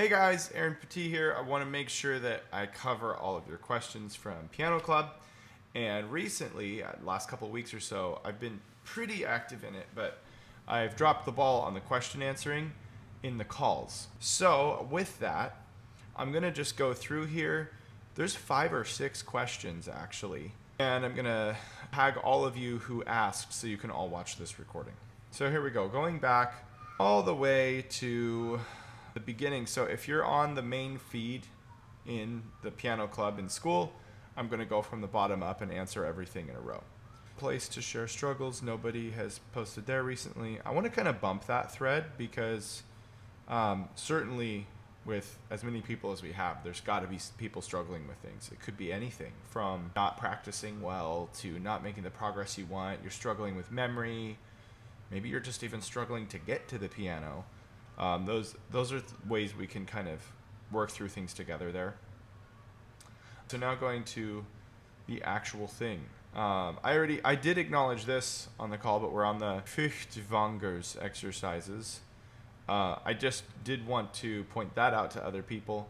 Hey guys, Aaron Petit here. I want to make sure that I cover all of your questions from Piano Club. And recently, last couple of weeks or so, I've been pretty active in it, but I've dropped the ball on the question answering in the calls. So with that, I'm going to just go through here. There's 5 or 6 questions actually. And I'm going to tag all of you who asked so you can all watch this recording. So here we go. Going back all the way to the beginning. So if you're on the main feed in the Piano Club in school, I'm going to go from the bottom up and answer everything in a row. Place to share struggles. Nobody has posted there recently. I want to kind of bump that thread because certainly with as many people as we have, there's got to be people struggling with things. It could be anything from not practicing well to not making the progress you want. You're struggling with memory. Maybe you're just even struggling to get to the piano. Those are ways we can kind of work through things together there. So now going to the actual thing. I did acknowledge this on the call, but we're on the Furchtwängers exercises. I just did want to point that out to other people.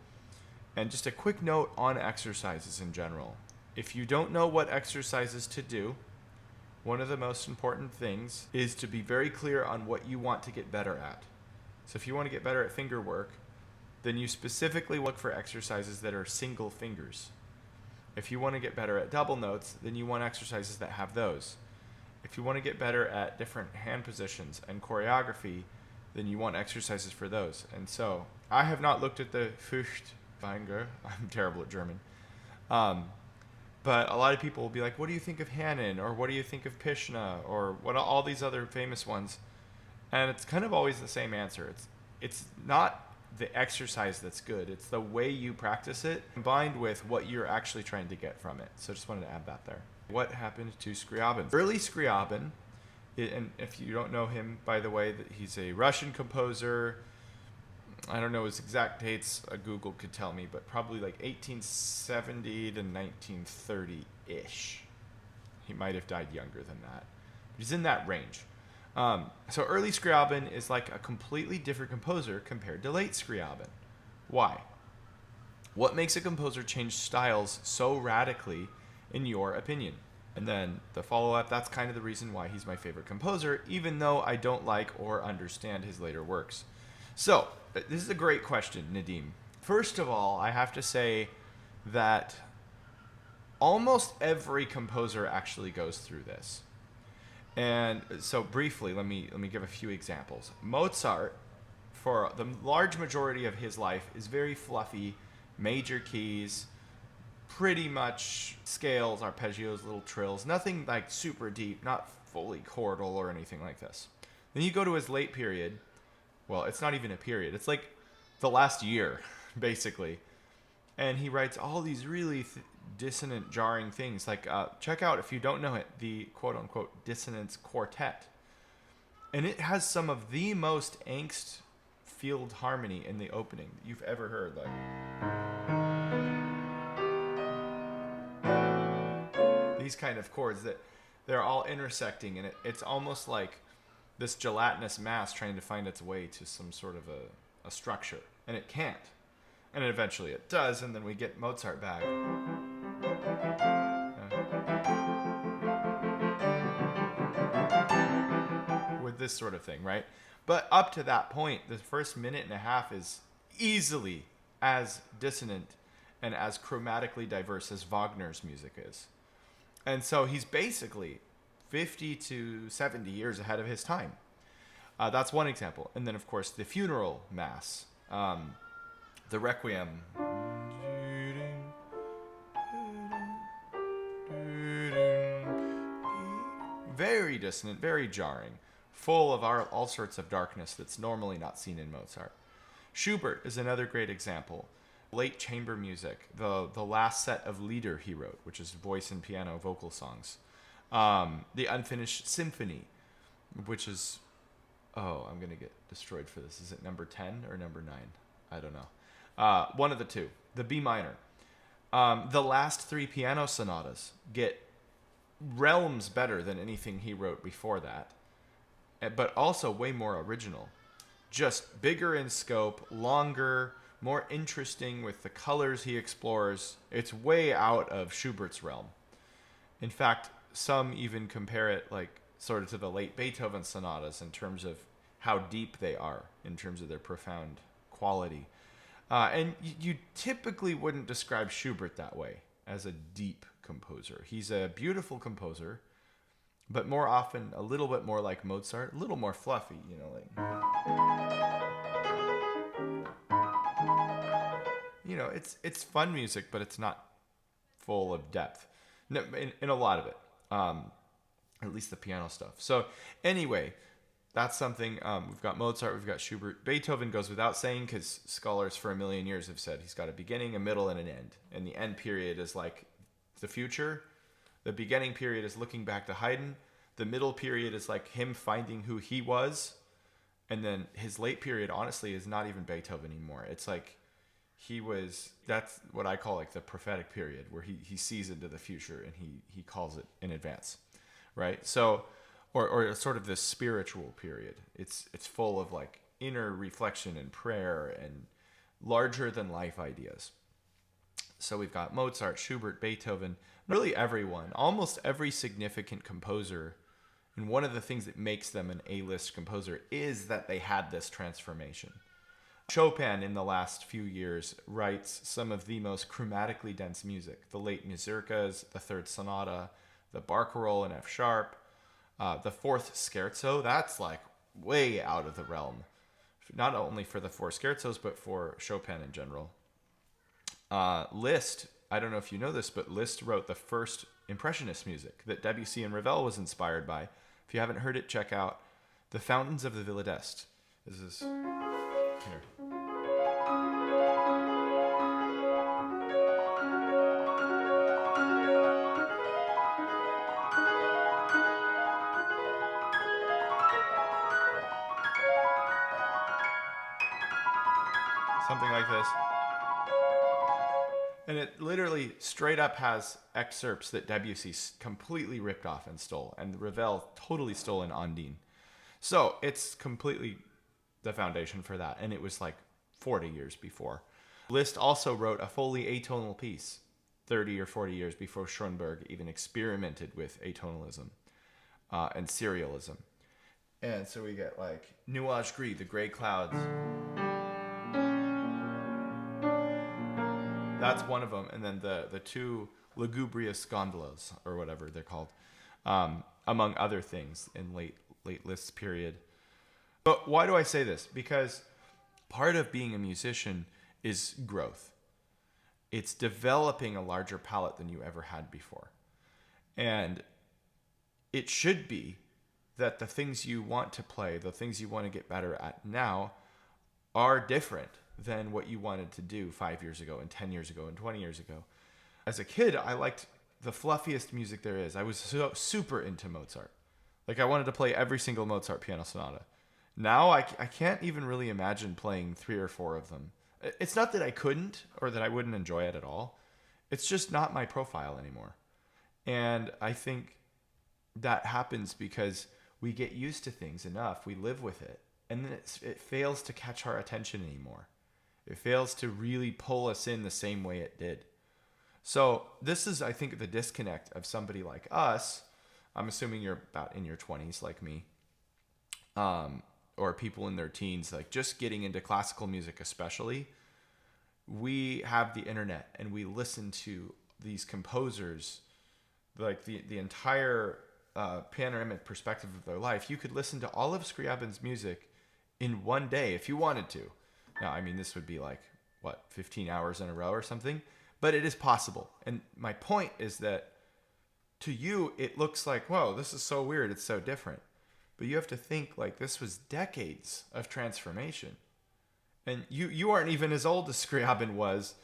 And just a quick note on exercises in general. If you don't know what exercises to do, one of the most important things is to be very clear on what you want to get better at. So if you want to get better at finger work, then you specifically look for exercises that are single fingers. If you want to get better at double notes, then you want exercises that have those. If you want to get better at different hand positions and choreography, then you want exercises for those. And so I have not looked at the Furchtwänger. I'm terrible at German. But a lot of people will be like, what do you think of Hanon? Or what do you think of Pishna? Or what all these other famous ones? And it's kind of always the same answer. It's not the exercise that's good. It's the way you practice it combined with what you're actually trying to get from it. So I just wanted to add that there. What happened to Scriabin? Early Scriabin, and if you don't know him, by the way, that he's a Russian composer. I don't know his exact dates. Google could tell me, but probably like 1870 to 1930-ish. He might have died younger than that. He's in that range. So early Scriabin is like a completely different composer compared to late Scriabin. Why? What makes a composer change styles so radically, in your opinion? And then the follow-up, that's kind of the reason why he's my favorite composer, even though I don't like or understand his later works. So, this is a great question, Nadim. First of all, I have to say that almost every composer actually goes through this. And so briefly, let me give a few examples. Mozart, for the large majority of his life, is very fluffy, major keys, pretty much scales, arpeggios, little trills, nothing like super deep, not fully chordal or anything like this. Then you go to his late period. Well, it's not even a period. It's like the last year, basically. And he writes all these really dissonant, jarring things. Like, check out, if you don't know it, the quote-unquote dissonance quartet. And it has some of the most angst-filled harmony in the opening you've ever heard. Like these kind of chords that they're all intersecting, and it's almost like this gelatinous mass trying to find its way to some sort of a structure. And it can't. And eventually it does, and then we get Mozart back. With this sort of thing, right? But up to that point, the first minute and a half is easily as dissonant and as chromatically diverse as Wagner's music is. And so he's basically 50 to 70 years ahead of his time. That's one example. And then, of course, the funeral mass. The Requiem. Very dissonant, very jarring, full of all sorts of darkness that's normally not seen in Mozart. Schubert is another great example. Late chamber music, the last set of Lieder he wrote, which is voice and piano vocal songs. The Unfinished Symphony, which is, I'm going to get destroyed for this. Is it number 10 or number 9? I don't know. One of the two. The B minor. The last 3 piano sonatas get realms better than anything he wrote before that, but also way more original. Just bigger in scope, longer, more interesting with the colors he explores. It's way out of Schubert's realm. In fact, some even compare it like sort of to the late Beethoven sonatas in terms of how deep they are, in terms of their profound quality. And you typically wouldn't describe Schubert that way, as a deep composer. He's a beautiful composer, but more often a little bit more like Mozart, a little more fluffy, it's fun music, but it's not full of depth. No, in a lot of it, at least the piano stuff. So anyway, that's something. We've got Mozart, we've got Schubert. Beethoven goes without saying, because scholars for a million years have said he's got a beginning, a middle, and an end. And the end period is like the future. The beginning period is looking back to Haydn. The middle period is like him finding who he was. And then his late period, honestly, is not even Beethoven anymore. It's like that's what I call like the prophetic period, where he sees into the future and he calls it in advance, right? So, or sort of this spiritual period. It's full of like inner reflection and prayer and larger than life ideas. So we've got Mozart, Schubert, Beethoven, really everyone, almost every significant composer. And one of the things that makes them an A-list composer is that they had this transformation. Chopin, in the last few years, writes some of the most chromatically dense music. The late Mazurkas, the Third Sonata, the Barcarolle in F sharp, the Fourth Scherzo. That's like way out of the realm, not only for the four scherzos, but for Chopin in general. Liszt, I don't know if you know this, but Liszt wrote the first Impressionist music that Debussy and Ravel was inspired by. If you haven't heard it, check out The Fountains of the Villa d'Este. This is here. Something like this. And it literally straight up has excerpts that Debussy completely ripped off and stole, and Ravel totally stole in Ondine. So it's completely the foundation for that, and it was like 40 years before. Liszt also wrote a fully atonal piece 30 or 40 years before Schoenberg even experimented with atonalism and serialism. And so we get like Nuages Gris, the gray clouds. That's one of them. And then the two lugubrious gondolas, or whatever they're called, among other things in late Liszt's period. But why do I say this? Because part of being a musician is growth. It's developing a larger palette than you ever had before. And it should be that the things you want to play, the things you want to get better at now, are different than what you wanted to do 5 years ago and 10 years ago and 20 years ago. As a kid, I liked the fluffiest music there is. I was super into Mozart. Like, I wanted to play every single Mozart piano sonata. Now I can't even really imagine playing 3 or 4 of them. It's not that I couldn't or that I wouldn't enjoy it at all. It's just not my profile anymore. And I think that happens because we get used to things enough. We live with it. And then it fails to catch our attention anymore. It fails to really pull us in the same way it did. So this is, I think, the disconnect of somebody like us. I'm assuming you're about in your 20s like me. Or people in their teens, like just getting into classical music especially. We have the internet and we listen to these composers, like the entire panoramic perspective of their life. You could listen to all of Scriabin's music in one day if you wanted to. Now, I mean, this would be like, 15 hours in a row or something? But it is possible. And my point is that to you, it looks like, whoa, this is so weird. It's so different. But you have to think like this was decades of transformation. And you aren't even as old as Scriabin was.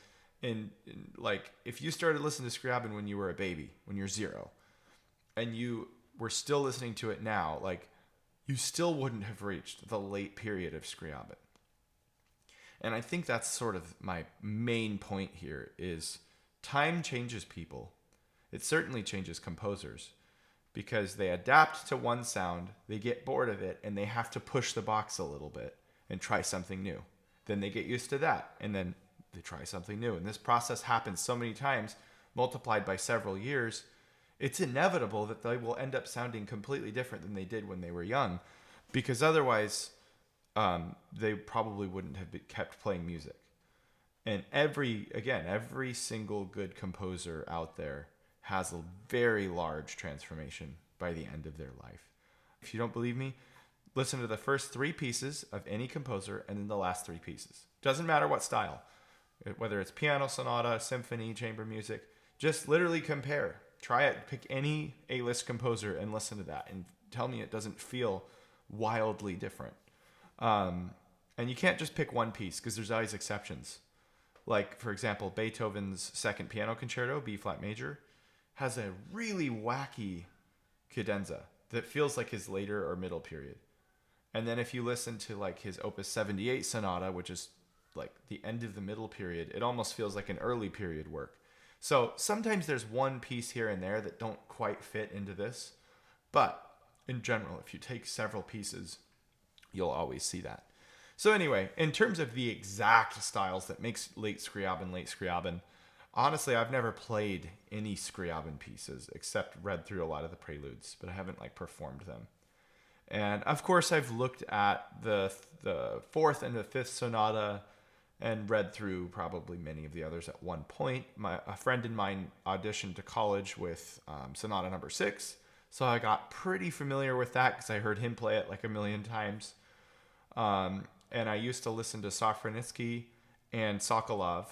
In like, if you started listening to Scriabin when you were a baby, when you're 0, and you were still listening to it now, like, you still wouldn't have reached the late period of Scriabin. And I think that's sort of my main point here is time changes people. It certainly changes composers because they adapt to one sound, they get bored of it, and they have to push the box a little bit and try something new. Then they get used to that, and then they try something new. And this process happens so many times, multiplied by several years, it's inevitable that they will end up sounding completely different than they did when they were young, because otherwise they probably wouldn't have kept playing music. And every single good composer out there has a very large transformation by the end of their life. If you don't believe me, listen to the first 3 pieces of any composer and then the last 3 pieces. Doesn't matter what style, whether it's piano, sonata, symphony, chamber music, just literally compare. Try it. Pick any A-list composer and listen to that and tell me it doesn't feel wildly different. And you can't just pick one piece because there's always exceptions. Like, for example, Beethoven's Second Piano Concerto, B-flat major, has a really wacky cadenza that feels like his later or middle period. And then if you listen to like his Opus 78 Sonata, which is like the end of the middle period, it almost feels like an early period work. So sometimes there's one piece here and there that don't quite fit into this. But in general, if you take several pieces, you'll always see that. So anyway, in terms of the exact styles that makes late Scriabin, honestly, I've never played any Scriabin pieces except read through a lot of the preludes, but I haven't like performed them. And of course, I've looked at the 4th and the 5th sonata and read through probably many of the others at one point. A friend of mine auditioned to college with Sonata number 6, so I got pretty familiar with that because I heard him play it like a million times. And I used to listen to Safranitsky and Sokolov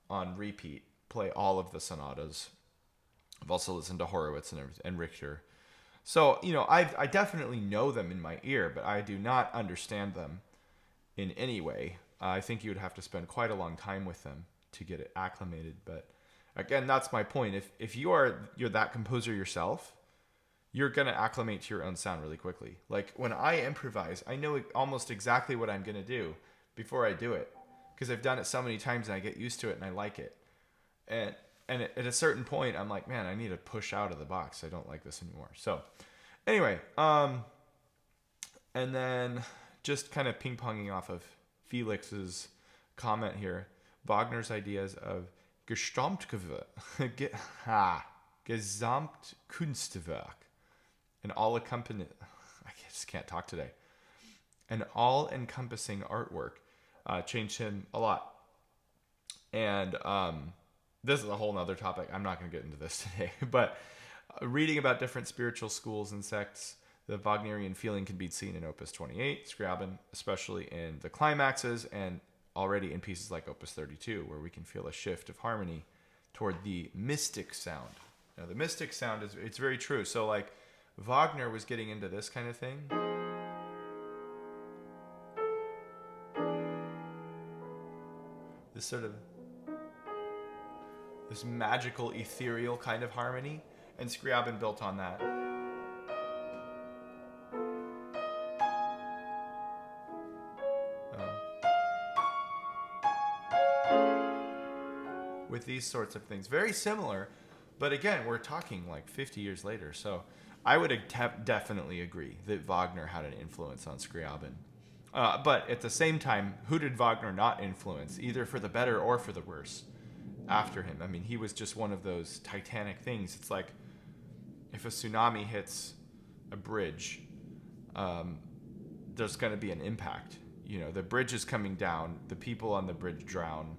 on repeat, play all of the sonatas. I've also listened to Horowitz and Richter. So, I definitely know them in my ear, but I do not understand them in any way. I think you would have to spend quite a long time with them to get it acclimated. But again, that's my point. If you're that composer yourself, you're going to acclimate to your own sound really quickly. Like when I improvise, I know almost exactly what I'm going to do before I do it because I've done it so many times and I get used to it and I like it. And at a certain point, I'm like, man, I need to push out of the box. I don't like this anymore. So anyway, and then just kind of ping-ponging off of Felix's comment here, Wagner's ideas of Gesamtkunstwerk, an all-encompassing, I just can't talk today, an all-encompassing artwork changed him a lot. And this is a whole nother topic. I'm not going to get into this today, but reading about different spiritual schools and sects, the Wagnerian feeling can be seen in Opus 28, Scriabin, especially in the climaxes, and already in pieces like Opus 32, where we can feel a shift of harmony toward the mystic sound. Now, the mystic sound it's very true. So, like, Wagner was getting into this kind of thing. This magical, ethereal kind of harmony, and Scriabin built on that. With these sorts of things. Very similar, but again, we're talking like 50 years later, so I would definitely agree that Wagner had an influence on Scriabin. But at the same time, who did Wagner not influence, either for the better or for the worse, after him? I mean, he was just one of those titanic things. It's like if a tsunami hits a bridge, there's going to be an impact. The bridge is coming down, the people on the bridge drown,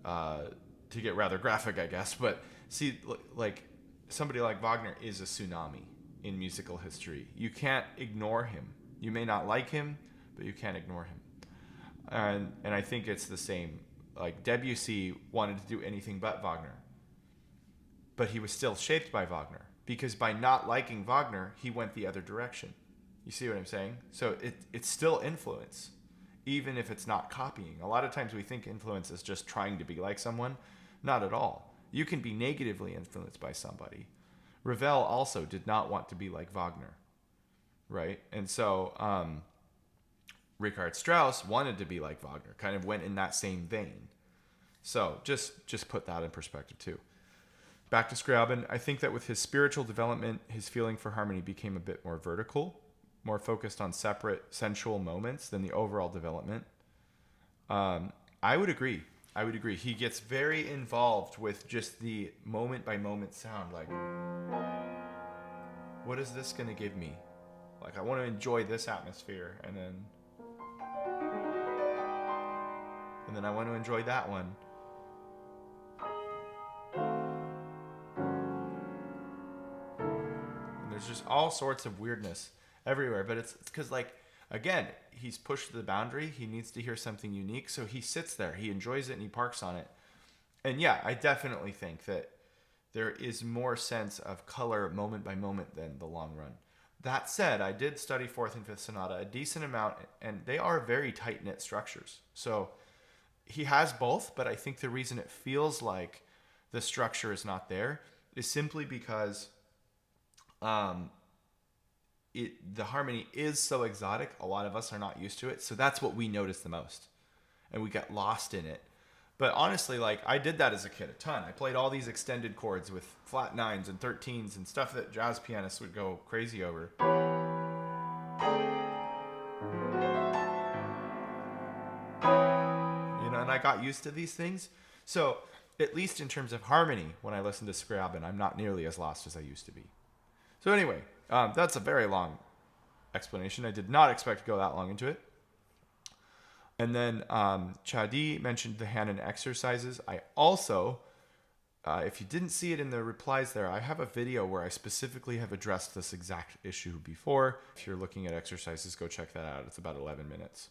to get rather graphic, I guess. But see, like somebody like Wagner is a tsunami in musical history. You can't ignore him. You may not like him, but you can't ignore him. And I think it's the same. Like Debussy wanted to do anything but Wagner, but he was still shaped by Wagner because by not liking Wagner, he went the other direction. You see what I'm saying? So it's still influence, even if it's not copying. A lot of times we think influence is just trying to be like someone. Not at all. You can be negatively influenced by somebody. Ravel also did not want to be like Wagner, right? And so Richard Strauss wanted to be like Wagner, kind of went in that same vein. So just put that in perspective too. Back to Scriabin, I think that with his spiritual development, his feeling for harmony became a bit more vertical, more focused on separate sensual moments than the overall development. I would agree. He gets very involved with just the moment by moment sound. Like, what is this going to give me? Like, I want to enjoy this atmosphere, and then I want to enjoy that one. And there's just all sorts of weirdness everywhere. But it's because, like, again, he's pushed to the boundary. He needs to hear something unique. So he sits there. He enjoys it and he parks on it. And yeah, I definitely think that there is more sense of color moment by moment than the long run. That said, I did study fourth and fifth sonata a decent amount, and they are very tight-knit structures. So he has both, but I think the reason it feels like the structure is not there is simply because the harmony is so exotic. A lot of us are not used to it, so that's what we notice the most, and we get lost in it. But honestly, like, I did that as a kid a ton. I played all these extended chords with flat nines and 13s and stuff that jazz pianists would go crazy over. You know, and I got used to these things. So, at least in terms of harmony, when I listen to Scriabin, I'm not nearly as lost as I used to be. So anyway, that's a very long explanation. I did not expect to go that long into it. And then Chadi mentioned the Hanon exercises. I also, if you didn't see it in the replies there, I have a video where I specifically have addressed this exact issue before. If you're looking at exercises, go check that out. It's about 11 minutes.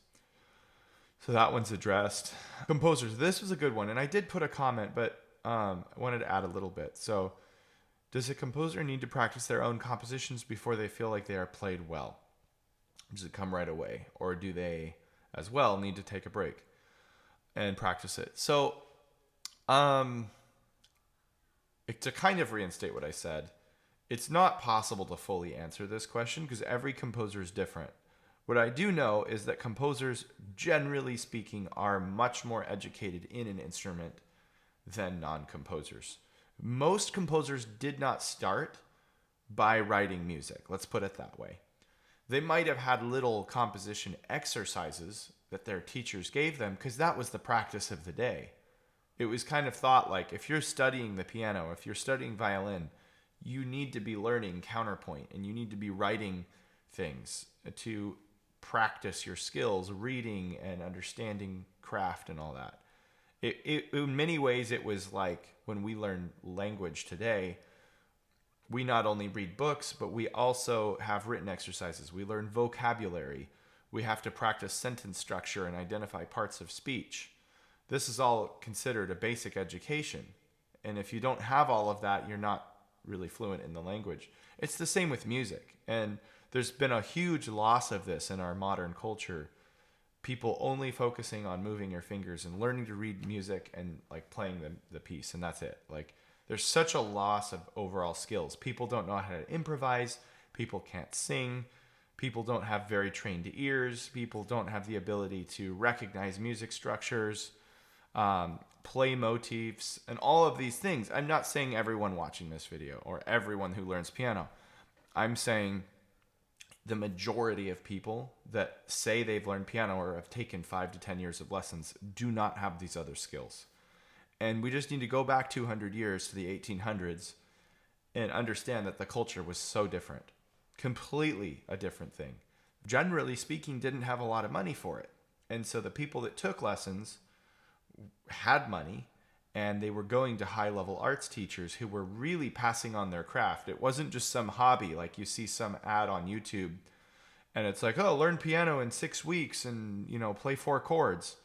So that one's addressed. Composers, this was a good one. And I did put a comment, but I wanted to add a little bit. So, does a composer need to practice their own compositions before they feel like they are played well? Does it come right away? Or do they, as well, need to take a break and practice it? So, to kind of reinstate what I said, it's not possible to fully answer this question because every composer is different. What I do know is that composers, generally speaking, are much more educated in an instrument than non-composers. Most composers did not start by writing music. Let's put it that way. They might have had little composition exercises that their teachers gave them because that was the practice of the day. It was kind of thought like, if you're studying the piano, if you're studying violin, you need to be learning counterpoint and you need to be writing things to practice your skills, reading and understanding craft and all that. In many ways, it was like when we learn language today, we not only read books, but we also have written exercises. We learn vocabulary. We have to practice sentence structure and identify parts of speech. This is all considered a basic education. And if you don't have all of that, you're not really fluent in the language. It's the same with music. And there's been a huge loss of this in our modern culture. People only focusing on moving your fingers and learning to read music and like playing the piece, and that's it. Like, there's such a loss of overall skills. People don't know how to improvise. People can't sing. People don't have very trained ears. People don't have the ability to recognize music structures, play motifs, and all of these things. I'm not saying everyone watching this video or everyone who learns piano. I'm saying the majority of people that say they've learned piano or have taken 5 to 10 years of lessons do not have these other skills. And we just need to go back 200 years to the 1800s and understand that the culture was so different. Completely a different thing. Generally speaking, didn't have a lot of money for it. And so the people that took lessons had money, and they were going to high-level arts teachers who were really passing on their craft. It wasn't just some hobby, like you see some ad on YouTube, and it's like, oh, learn piano in 6 weeks and, you know, play 4 chords.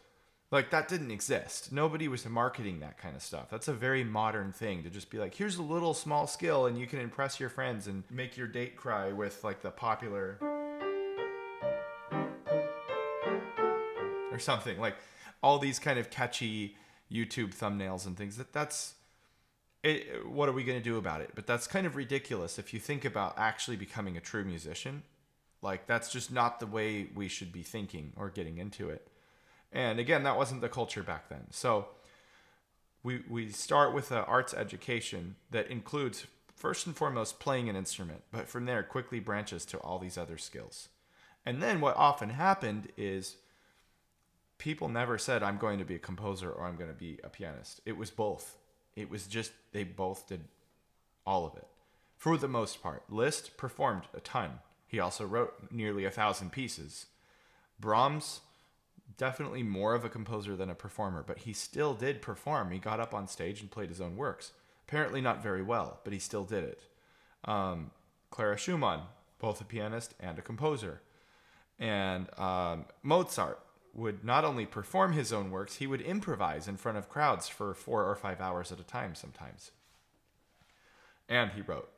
Like, that didn't exist. Nobody was marketing that kind of stuff. That's a very modern thing to just be like, here's a little small skill, and you can impress your friends and make your date cry with, like, the popular or something. Like, all these kind of catchy YouTube thumbnails and things. That's it. What are we going to do about it? But that's kind of ridiculous if you think about actually becoming a true musician. Like, that's just not the way we should be thinking or getting into it. And again, that wasn't the culture back then. So we start with an arts education that includes, first and foremost, playing an instrument. But from there, quickly branches to all these other skills. And then what often happened is people never said, I'm going to be a composer or I'm going to be a pianist. It was both. It was just, they both did all of it. For the most part, Liszt performed a ton. He also wrote nearly 1,000 pieces. Brahms, definitely more of a composer than a performer, but he still did perform. He got up on stage and played his own works. Apparently not very well, but he still did it. Clara Schumann, both a pianist and a composer. And Mozart would not only perform his own works, he would improvise in front of crowds for 4 or 5 hours at a time sometimes. And he wrote,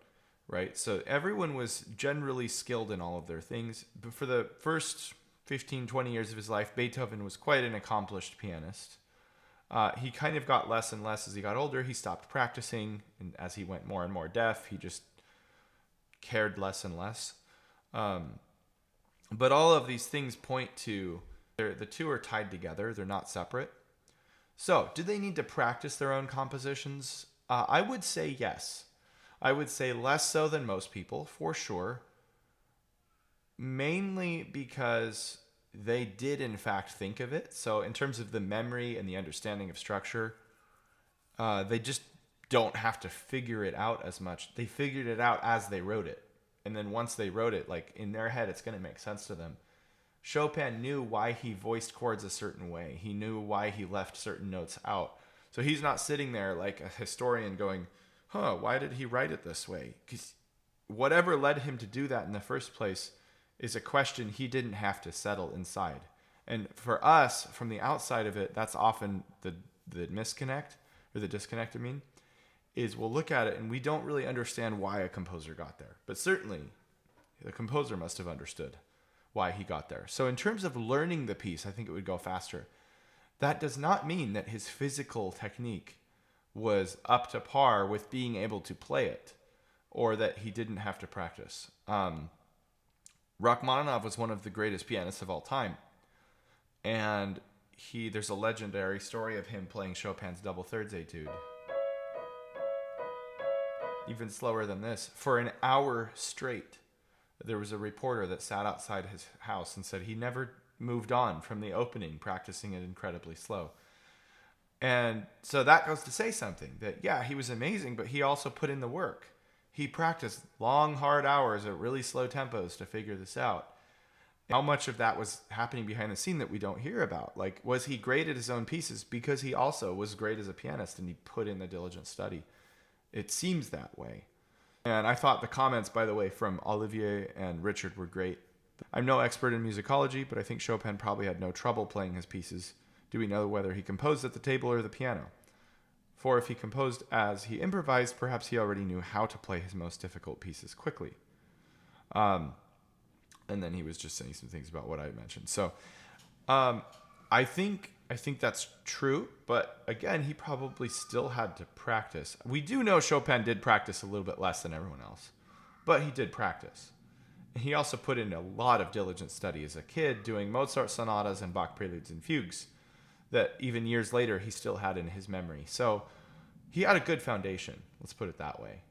right? So everyone was generally skilled in all of their things. But for the first 15, 20 years of his life, Beethoven was quite an accomplished pianist. He kind of got less and less as he got older. He stopped practicing, and as he went more and more deaf, he just cared less and less. But all of these things point to, the two are tied together. They're not separate. So, do they need to practice their own compositions? I would say yes. I would say less so than most people, for sure. Mainly because they did, in fact, think of it. So in terms of the memory and the understanding of structure, they just don't have to figure it out as much. They figured it out as they wrote it. And then once they wrote it, like in their head, it's going to make sense to them. Chopin knew why he voiced chords a certain way. He knew why he left certain notes out. So he's not sitting there like a historian going, why did he write it this way? Because whatever led him to do that in the first place is a question he didn't have to settle inside. And for us, from the outside of it, that's often the disconnect, is we'll look at it and we don't really understand why a composer got there. But certainly, the composer must have understood why he got there. So in terms of learning the piece, I think it would go faster. That does not mean that his physical technique was up to par with being able to play it, or that he didn't have to practice. Rachmaninoff was one of the greatest pianists of all time, and there's a legendary story of him playing Chopin's double thirds etude, even slower than this, for an hour straight. There was a reporter that sat outside his house and said he never moved on from the opening, practicing it incredibly slow. And so that goes to say something, that yeah, he was amazing, but he also put in the work. He practiced long, hard hours at really slow tempos to figure this out. How much of that was happening behind the scene that we don't hear about? Like, was he great at his own pieces because he also was great as a pianist and he put in the diligent study? It seems that way. And I thought the comments, by the way, from Olivier and Richard were great. I'm no expert in musicology, but I think Chopin probably had no trouble playing his pieces. Do we know whether he composed at the table or the piano? For if he composed as he improvised, perhaps he already knew how to play his most difficult pieces quickly. And then he was just saying some things about what I mentioned. So I think that's true, but again, he probably still had to practice. We do know Chopin did practice a little bit less than everyone else, but he did practice. And he also put in a lot of diligent study as a kid, doing Mozart sonatas and Bach preludes and fugues that even years later he still had in his memory. So he had a good foundation, let's put it that way.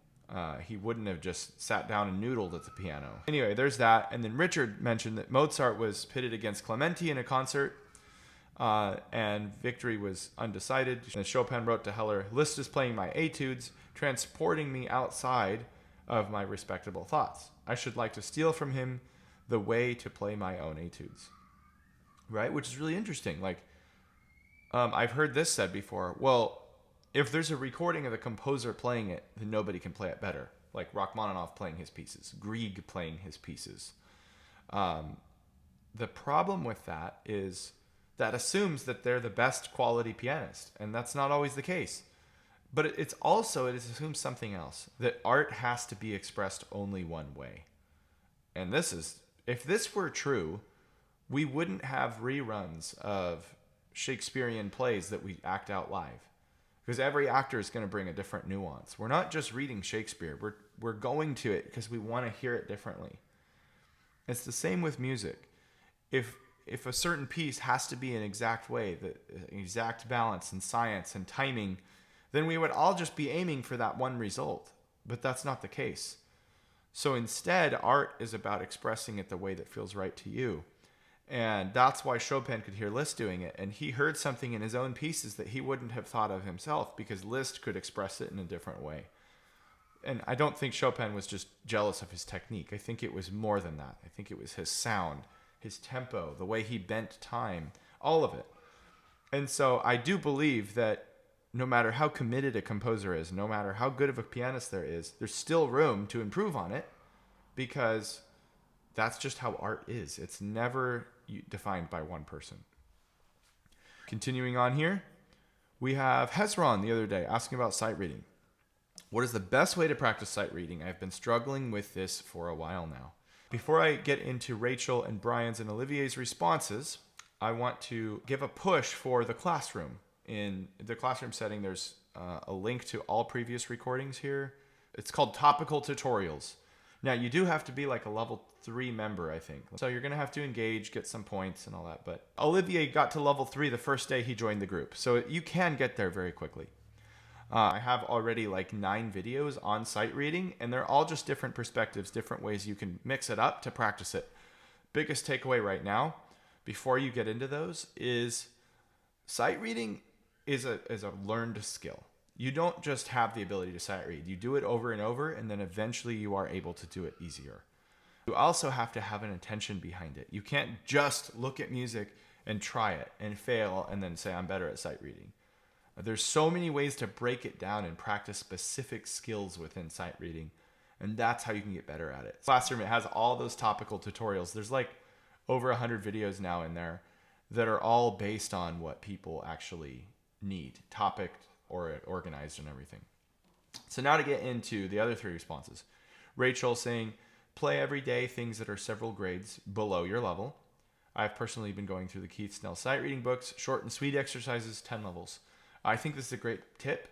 He wouldn't have just sat down and noodled at the piano. Anyway, there's that. And then Richard mentioned that Mozart was pitted against Clementi in a concert, and victory was undecided. And Chopin wrote to Heller, Liszt is playing my etudes, transporting me outside of my respectable thoughts. I should like to steal from him the way to play my own etudes. Right? Which is really interesting. Like, I've heard this said before. Well, if there's a recording of the composer playing it, then nobody can play it better. Like Rachmaninoff playing his pieces, Grieg playing his pieces. The problem with that is that assumes that they're the best quality pianist, and that's not always the case. But it assumes something else, that art has to be expressed only one way. And if this were true, we wouldn't have reruns of Shakespearean plays that we act out live. Because every actor is going to bring a different nuance. We're not just reading Shakespeare. We're going to it because we want to hear it differently. It's the same with music. If a certain piece has to be an exact way, the exact balance and science and timing, then we would all just be aiming for that one result. But that's not the case. So instead, art is about expressing it the way that feels right to you. And that's why Chopin could hear Liszt doing it. And he heard something in his own pieces that he wouldn't have thought of himself because Liszt could express it in a different way. And I don't think Chopin was just jealous of his technique. I think it was more than that. I think it was his sound, his tempo, the way he bent time, all of it. And so I do believe that no matter how committed a composer is, no matter how good of a pianist there is, there's still room to improve on it because that's just how art is. It's never defined by one person. Continuing on here, we have Hezron the other day asking about sight reading. What is the best way to practice sight reading? I've been struggling with this for a while now. Before I get into Rachel and Brian's and Olivier's responses, I want to give a push for the classroom. In the classroom setting, there's a link to all previous recordings here. It's called Topical Tutorials. Now, you do have to be like a level 3 member, I think. So you're going to have to engage, get some points and all that. But Olivier got to level 3 the first day he joined the group. So you can get there very quickly. I have already like 9 videos on sight reading, and they're all just different perspectives, different ways you can mix it up to practice it. Biggest takeaway right now, before you get into those, is sight reading is a learned skill. You don't just have the ability to sight read. You do it over and over, and then eventually you are able to do it easier. You also have to have an intention behind it. You can't just look at music and try it and fail and then say, I'm better at sight reading. There's so many ways to break it down and practice specific skills within sight reading, and that's how you can get better at it. Classroom, it has all those topical tutorials. There's like over 100 videos now in there that are all based on what people actually need, topic or organized and everything. So now to get into the other 3 responses. Rachel saying, play every day things that are several grades below your level. I've personally been going through the Keith Snell sight reading books, short and sweet exercises, 10 levels. I think this is a great tip.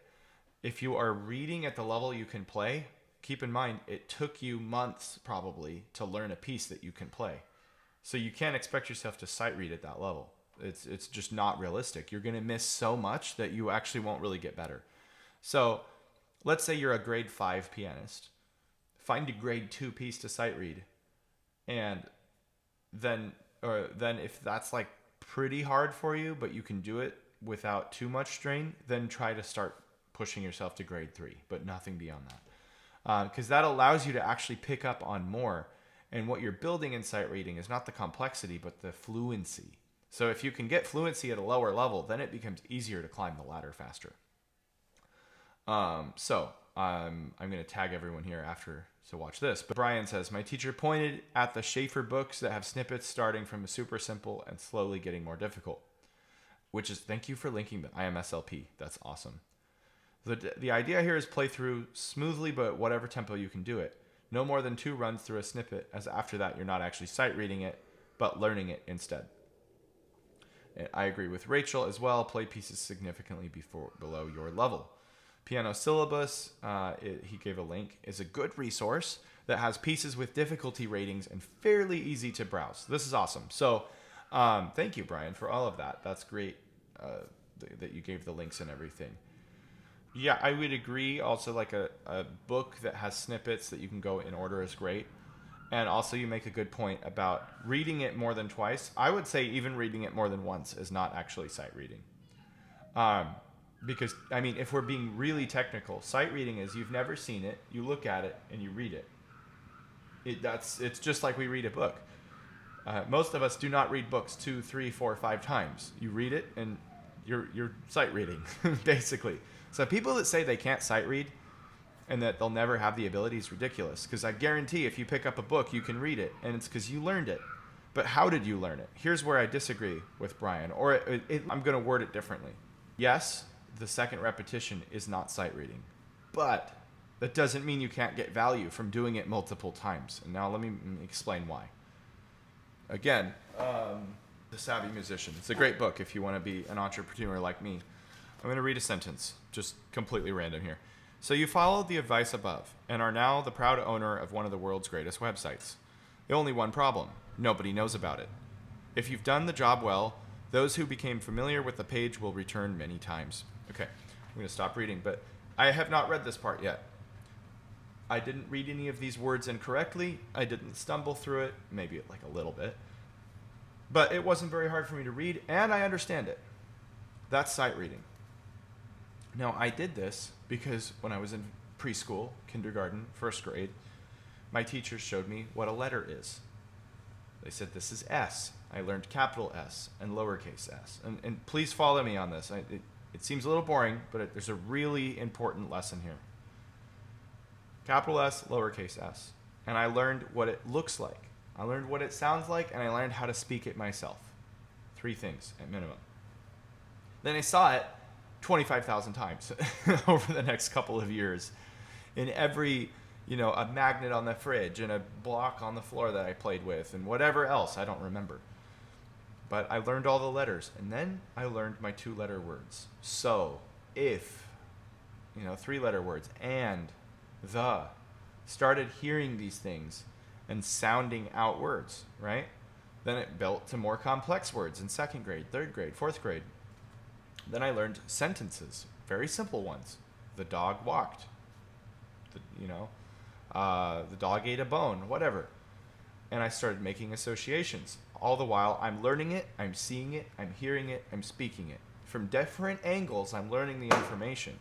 If you are reading at the level you can play, keep in mind it took you months probably to learn a piece that you can play. So you can't expect yourself to sight read at that level. It's just not realistic. You're going to miss so much that you actually won't really get better. So let's say you're a grade 5 pianist. Find a grade 2 piece to sight read. And then if that's like pretty hard for you, but you can do it without too much strain, then try to start pushing yourself to grade 3, but nothing beyond that. Because that allows you to actually pick up on more. And what you're building in sight reading is not the complexity, but the fluency. So if you can get fluency at a lower level, then it becomes easier to climb the ladder faster. I'm going to tag everyone here after to watch this. But Brian says, my teacher pointed at the Schaefer books that have snippets starting from a super simple and slowly getting more difficult. Which is, thank you for linking the IMSLP. That's awesome. The idea here is play through smoothly, but whatever tempo you can do it. No more than 2 runs through a snippet, as after that you're not actually sight reading it, but learning it instead. I agree with Rachel as well. Play pieces significantly below your level. Piano Syllabus, he gave a link, is a good resource that has pieces with difficulty ratings and fairly easy to browse. This is awesome. So thank you, Brian, for all of that. That's great that you gave the links and everything. Yeah, I would agree. Also, like a book that has snippets that you can go in order is great. And also you make a good point about reading it more than twice. I would say even reading it more than once is not actually sight reading. Because, I mean, if we're being really technical, sight reading is you've never seen it, you look at it, and you read it. It's just like we read a book. Most of us do not read books 2, 3, 4, 5 times. You read it, and you're sight reading, basically. So people that say they can't sight read and that they'll never have the ability is ridiculous. Because I guarantee if you pick up a book, you can read it, and it's because you learned it. But how did you learn it? Here's where I disagree with Brian, or I'm going to word it differently. Yes, the second repetition is not sight reading, but that doesn't mean you can't get value from doing it multiple times. And now let me explain why. Again, The Savvy Musician. It's a great book if you want to be an entrepreneur like me. I'm going to read a sentence, just completely random here. So you followed the advice above and are now the proud owner of one of the world's greatest websites. The only one problem, nobody knows about it. If you've done the job well, those who became familiar with the page will return many times. Okay, I'm going to stop reading, but I have not read this part yet. I didn't read any of these words incorrectly. I didn't stumble through it, maybe like a little bit. But it wasn't very hard for me to read, and I understand it. That's sight reading. Now, I did this because when I was in preschool, kindergarten, first grade, my teachers showed me what a letter is. They said, this is S. I learned capital S and lowercase s. And please follow me on this. It seems a little boring, but there's a really important lesson here. Capital S, lowercase s. And I learned what it looks like. I learned what it sounds like, and I learned how to speak it myself. 3 things at minimum. Then I saw it 25,000 times over the next couple of years in every, a magnet on the fridge and a block on the floor that I played with and whatever else, I don't remember. But I learned all the letters, and then I learned my 2-letter words. So, if, 3-letter words, and, the. Started hearing these things and sounding out words, right? Then it built to more complex words in 2nd grade, 3rd grade, 4th grade. Then I learned sentences, very simple ones. The dog walked. The dog ate a bone, whatever. And I started making associations. All the while, I'm learning it, I'm seeing it, I'm hearing it, I'm speaking it. From different angles, I'm learning the information.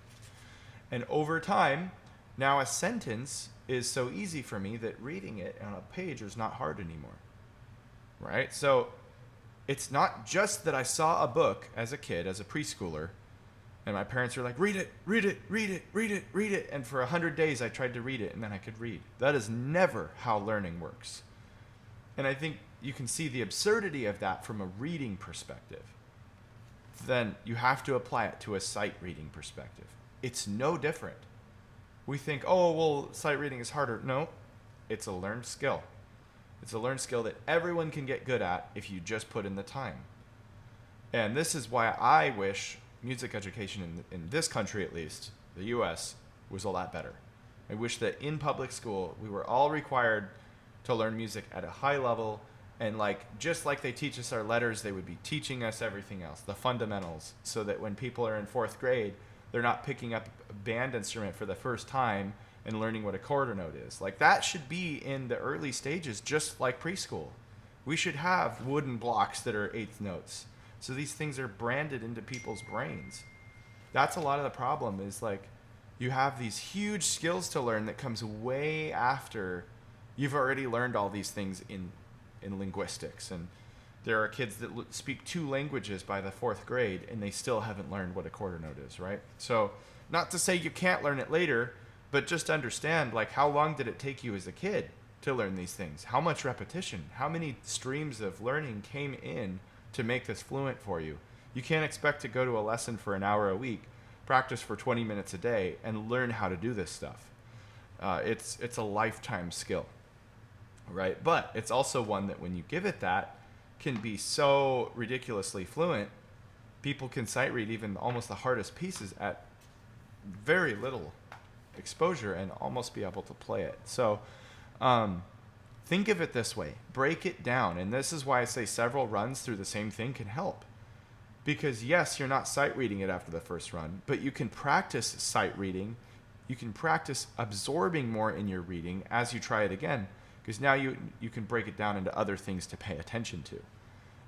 And over time, now a sentence is so easy for me that reading it on a page is not hard anymore. Right? So it's not just that I saw a book as a kid, as a preschooler, and my parents were like, read it, read it, read it, read it, read it. And for 100 days, I tried to read it, and then I could read. That is never how learning works. And I think you can see the absurdity of that from a reading perspective. Then you have to apply it to a sight reading perspective. It's no different. We think, oh, well, sight reading is harder. No, it's a learned skill. It's a learned skill that everyone can get good at if you just put in the time. And this is why I wish music education in this country, at least, the U.S., was a lot better. I wish that in public school, we were all required to learn music at a high level, and just like they teach us our letters, they would be teaching us everything else, the fundamentals, so that when people are in 4th grade, they're not picking up a band instrument for the first time and learning what a quarter note is. That should be in the early stages, just like preschool. We should have wooden blocks that are 8th notes. So these things are branded into people's brains. That's a lot of the problem is you have these huge skills to learn that comes way after you've already learned all these things in linguistics. And there are kids that speak 2 languages by the 4th grade, and they still haven't learned what a quarter note is, right? So not to say you can't learn it later, but just understand, how long did it take you as a kid to learn these things? How much repetition? How many streams of learning came in to make this fluent for you? You can't expect to go to a lesson for an hour a week, practice for 20 minutes a day, and learn how to do this stuff. It's a lifetime skill, right? But it's also one that when you give it that, can be so ridiculously fluent, people can sight read even almost the hardest pieces at very little exposure and almost be able to play it. So think of it this way. Break it down. And this is why I say several runs through the same thing can help. Because yes, you're not sight reading it after the first run, but you can practice sight reading. You can practice absorbing more in your reading as you try it again. Because now you can break it down into other things to pay attention to.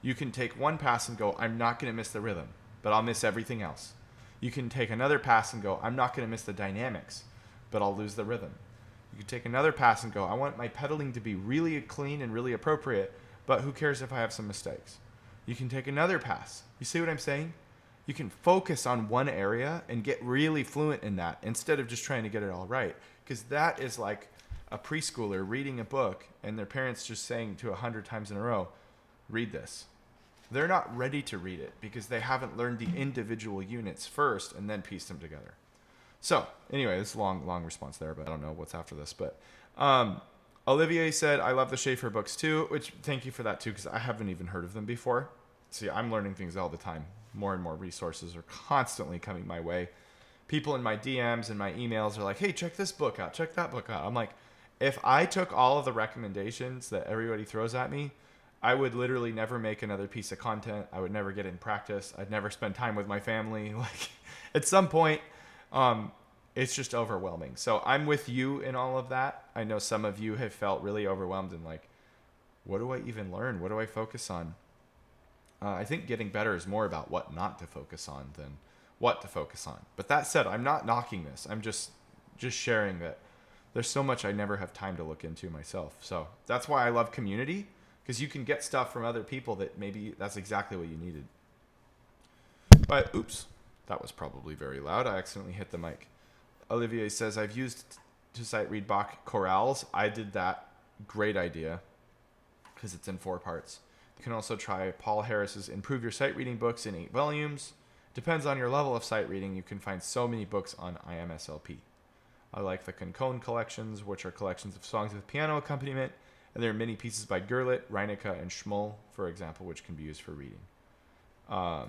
You can take one pass and go, I'm not going to miss the rhythm, but I'll miss everything else. You can take another pass and go, I'm not going to miss the dynamics, but I'll lose the rhythm. You can take another pass and go, I want my pedaling to be really clean and really appropriate, but who cares if I have some mistakes? You can take another pass. You see what I'm saying? You can focus on one area and get really fluent in that instead of just trying to get it all right. Because that is like a preschooler reading a book and their parents just saying to 100 times in a row, read this. They're not ready to read it because they haven't learned the individual units first and then pieced them together. So anyway, this is a long response there, but I don't know what's after this. But Olivier said, I love the Schaefer books too, which thank you for that too, because I haven't even heard of them before. See, I'm learning things all the time. More and more resources are constantly coming my way. People in my DMs and my emails are like, hey, check this book out, check that book out. I'm like, if I took all of the recommendations that everybody throws at me, I would literally never make another piece of content. I would never get in practice. I'd never spend time with my family. Like, at some point, it's just overwhelming. So I'm with you in all of that. I know some of you have felt really overwhelmed and like, what do I even learn? What do I focus on? I think getting better is more about what not to focus on than what to focus on. But that said, I'm not knocking this. I'm just sharing that there's so much I never have time to look into myself. So that's why I love community, because you can get stuff from other people that maybe that's exactly what you needed. But oops, that was probably very loud. I accidentally hit the mic. Olivier says, I've used to sight read Bach chorales. I did that. Great idea, because it's in 4 parts. You can also try Paul Harris's Improve Your Sight Reading books in 8 volumes. Depends on your level of sight reading. You can find so many books on IMSLP. I like the Concone collections, which are collections of songs with piano accompaniment, and there are many pieces by Gerlit, Reinecke, and Schmull, for example, which can be used for reading. Oh,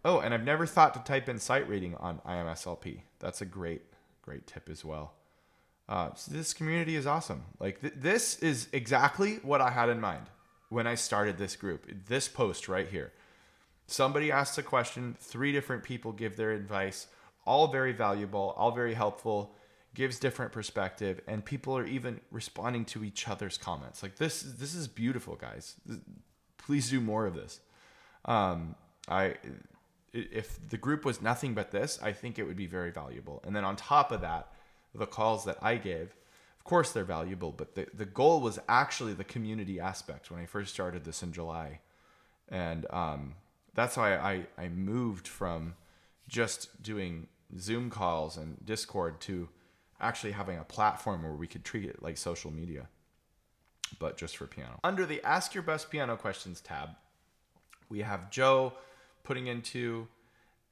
and I've never thought to type in sight reading on IMSLP. That's a great tip as well. So this community is awesome. Like this is exactly what I had in mind when I started this group. This post right here. Somebody asks a question, 3 different people give their advice, all very valuable, all very helpful, gives different perspective, and people are even responding to each other's comments. Like this is beautiful, guys. Please do more of this. If the group was nothing but this, I think it would be very valuable. And then on top of that, the calls that I gave, of course they're valuable, but the goal was actually the community aspect when I first started this in July. And that's why I moved from just doing Zoom calls and Discord to actually having a platform where we could treat it like social media, but just for piano. Under the Ask Your Best Piano Questions tab, we have Joe putting in 2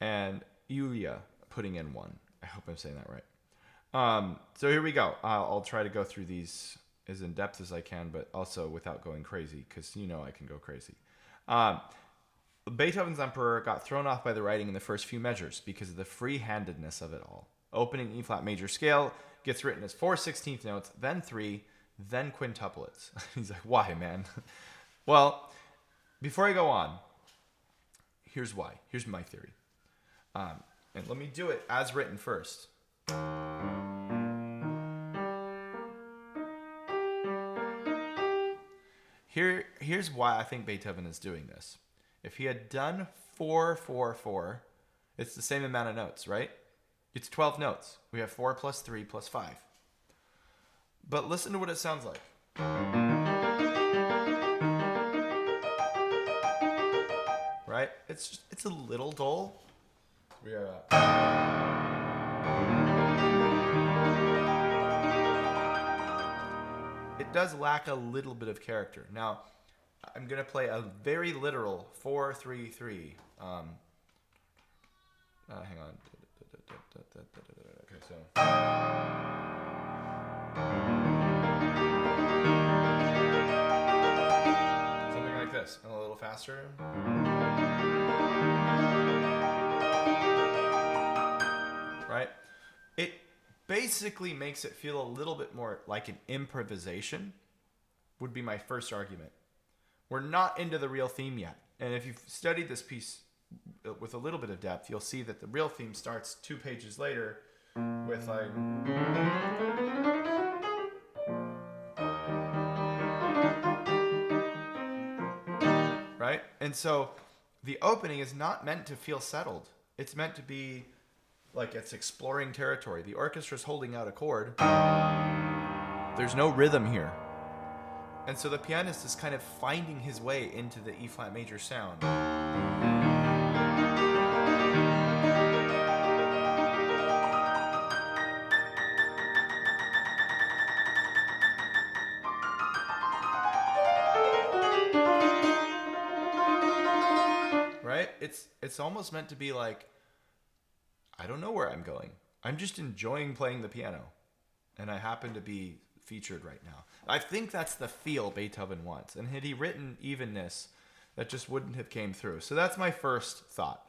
and Yulia putting in 1. I hope I'm saying that right. So here we go. I'll try to go through these as in depth as I can, but also without going crazy, because I can go crazy. Beethoven's Emperor got thrown off by the writing in the first few measures because of the free-handedness of it all. Opening E-flat major scale gets written as 4 16th notes, then 3, then quintuplets. He's like, why, man? Well, before I go on, here's why. Here's my theory. And let me do it as written first. Here's why I think Beethoven is doing this. If he had done 4 4 4, it's the same amount of notes, right? It's 12 notes. We have 4 plus 3 plus 5. But listen to what it sounds like. Right? It's a little dull. We are it does lack a little bit of character. Now, I'm going to play a very literal 4 3 3. Hang on. Okay, so something like this, and a little faster. Right? It basically makes it feel a little bit more like an improvisation, would be my first argument. We're not into the real theme yet. And if you've studied this piece with a little bit of depth, you'll see that the real theme starts 2 pages later with like... Right? And so the opening is not meant to feel settled. It's meant to be like it's exploring territory. The orchestra's holding out a chord. There's no rhythm here. And so the pianist is kind of finding his way into the E-flat major sound. Right? It's almost meant to be like, I don't know where I'm going. I'm just enjoying playing the piano. And I happen to be featured right now. I think that's the feel Beethoven wants. And had he written evenness, that just wouldn't have came through. So that's my first thought.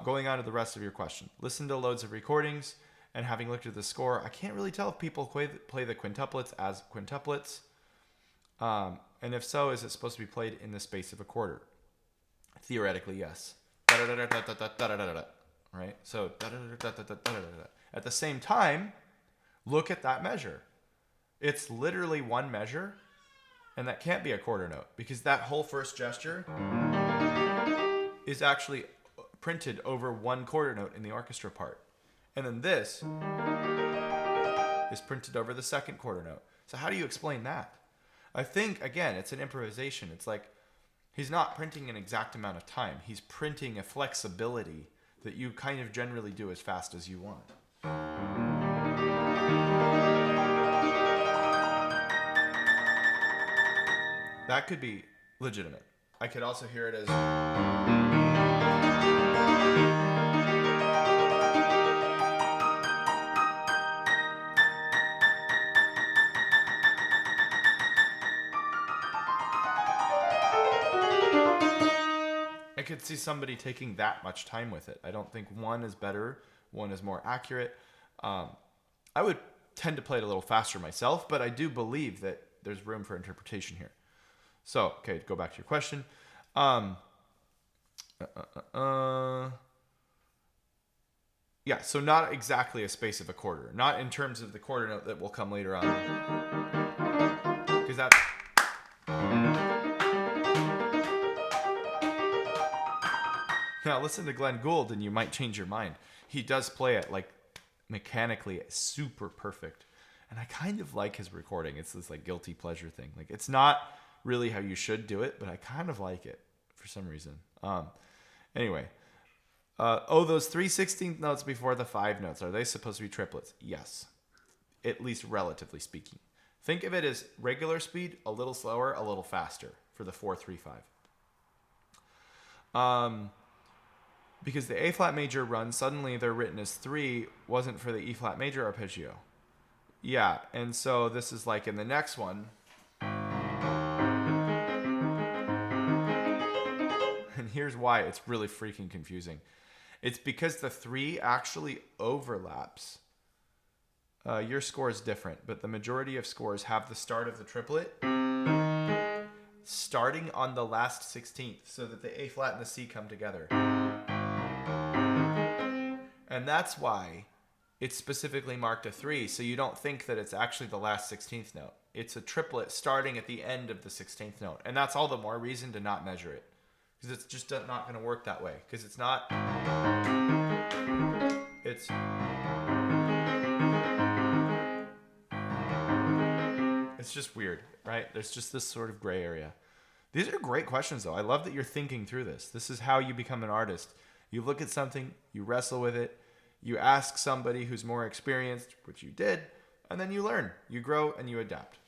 Going on to the rest of your question. Listen to loads of recordings, and having looked at the score, I can't really tell if people play the quintuplets as quintuplets. And if so, is it supposed to be played in the space of a quarter? Theoretically, yes. Right? So at the same time, look at that measure. It's literally one measure, and that can't be a quarter note, because that whole first gesture is actually printed over one quarter note in the orchestra part. And then this is printed over the second quarter note. So how do you explain that? I think, again, it's an improvisation. It's like he's not printing an exact amount of time. He's printing a flexibility that you kind of generally do as fast as you want. That could be legitimate. I could also hear it as... I could see somebody taking that much time with it. I don't think one is better, one is more accurate. I would tend to play it a little faster myself, but I do believe that there's room for interpretation here. So, okay, go back to your question. Yeah, so not exactly a space of a quarter. Not in terms of the quarter note that will come later on. Because that's... Now listen to Glenn Gould and you might change your mind. He does play it like mechanically super perfect. And I kind of like his recording. It's this like guilty pleasure thing. Like it's not really how you should do it, but I kind of like it for some reason. Anyway. Those 3/16 notes before the 5 notes, are they supposed to be triplets? Yes. At least relatively speaking. Think of it as regular speed, a little slower, a little faster for the 4/3/5. Because the A flat major run, suddenly they're written as 3, wasn't for the E flat major arpeggio. Yeah, and so this is like in the next one. And here's why it's really freaking confusing. It's because the 3 actually overlaps. Your score is different, but the majority of scores have the start of the triplet starting on the last 16th so that the A flat and the C come together. And that's why it's specifically marked a 3, so you don't think that it's actually the last 16th note. It's a triplet starting at the end of the 16th note. And that's all the more reason to not measure it. Because it's just not going to work that way. Because it's not... It's just weird, right? There's just this sort of gray area. These are great questions, though. I love that you're thinking through this. This is how you become an artist. You look at something, you wrestle with it, you ask somebody who's more experienced, which you did, and then you learn. You grow and you adapt.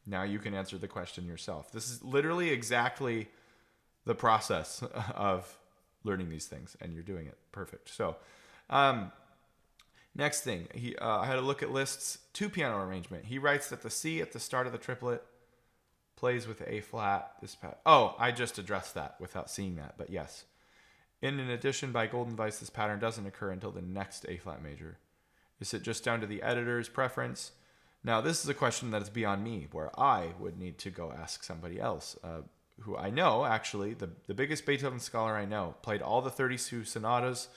Now you can answer the question yourself. This is literally exactly the process of learning these things, and you're doing it perfect. So, next thing, I had a look at Liszt's 2-piano arrangement. He writes that the C at the start of the triplet plays with A flat. I just addressed that without seeing that, but yes. In an edition by Golden Vice, this pattern doesn't occur until the next A flat major. Is it just down to the editor's preference? Now, this is a question that is beyond me, where I would need to go ask somebody else, who I know, actually, the biggest Beethoven scholar I know, played all the 32 sonatas,